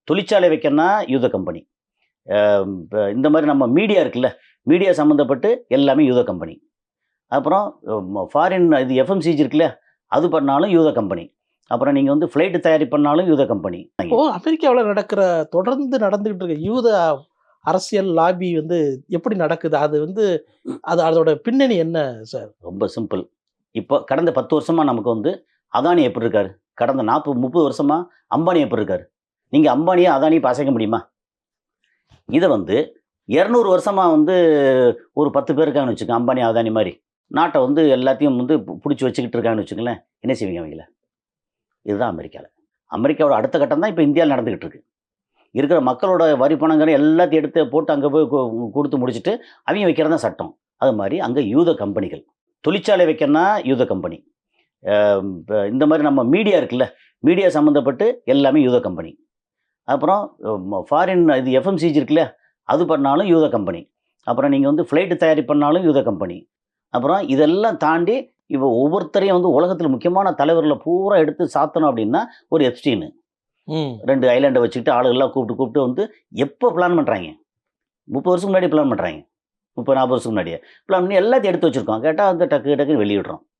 தொழிற்சாலை வைக்கணும்னா யூத கம்பெனி. இந்த மாதிரி நம்ம மீடியா இருக்குல்ல, மீடியா சம்மந்தப்பட்டு எல்லாமே யூத கம்பெனி. அப்புறம் ஃபாரின் இது எஃப்எம்சிஜி இருக்குல்ல, அது பண்ணாலும் யூத கம்பெனி. அப்புறம் நீங்க வந்து ஃப்ளைட் தயாரிப்பு பண்ணாலும் யூத கம்பெனி. இப்போ அமெரிக்காவுல தொடர்ந்து நடந்துகிட்டு இருக்க யூத அரசியல் லாபி எப்படி நடக்குது? அதோட பின்னணி என்ன சார்? ரொம்ப சிம்பிள். இப்போ கடந்த 10 வருஷமா நமக்கு வந்து அதானி எப்படி இருக்காரு? கடந்த 40, 30 வருஷமா அம்பானி எப்படி இருக்காரு? நீங்க அம்பானிய, அதானிய இப்ப அசைக்க முடியுமா? இத வந்து 200 வருஷமா வந்து ஒரு 10 பேர் இருக்காங்கன்னு வச்சுக்கங்க. அம்பானி, அதானி மாரி. நாட்ட வந்து எல்லாத்தையும் வந்து புடிச்சு வச்சுக்கிட்டு இருக்காங்கன்னு வச்சுக்கங்களேன். என்ன செய்வீங்க அவங்கள? இதுதான் அமெரிக்கால. அமெரிக்காவோட அடுத்த கட்டம் தான் இப்ப இந்தியால நடந்துகிட்டு இருக்கு. இருக்கிற மக்களோட வரி பணங்கிற எல்லாத்தையும் எடுத்து போட்டு அங்க போய் குடுத்து முடிச்சுட்டு, அவிங்க வைக்கிறது தான் சட்டம். அது மாரி அங்க யூத கம்பெனிகள். தொழிற்சாலை வைக்கணும்னா யூத கம்பெனி. இந்த மாதிரி நம்ம மீடியா இருக்குல்ல, மீடியா சம்மந்தப்பட்டு எல்லாமே யூத கம்பெனி. அப்புறம் ஃபாரின் இது எஃப்எம்சிஜி இருக்குல்ல, அது பண்ணாலும் யூத கம்பெனி. அப்புறம் நீங்க வந்து ஃப்ளைட் தயாரிப்பு பண்ணாலும் யூத கம்பெனி. அப்புறம் இதெல்லாம் தாண்டி இப்போ ஒவ்வொருத்தரையும் வந்து உலகத்தில முக்கியமான தலைவர்கள பூரா எடுத்து சாத்தணும் அப்டின்னா, ஒரு எப்ஸ்டீன். ம். 2 ஐலேண்ட வச்சுக்கிட்டு ஆளுகள்லாம் கூப்பிட்டு வந்து எப்போ பிளான் பண்றாய்ங்க? 30 வருஷத்துக்கு முன்னாடியே பிளான் பண்றாய்ங்க. 30, 40 வருஷத்துக்கு முன்னாடியே. பிளான் பண்ணி எல்லாத்தையும் எடுத்து வச்சிருக்கோம். கேட்டா வந்து டக்கு டக்குன்னு வெளியிடுறோம்.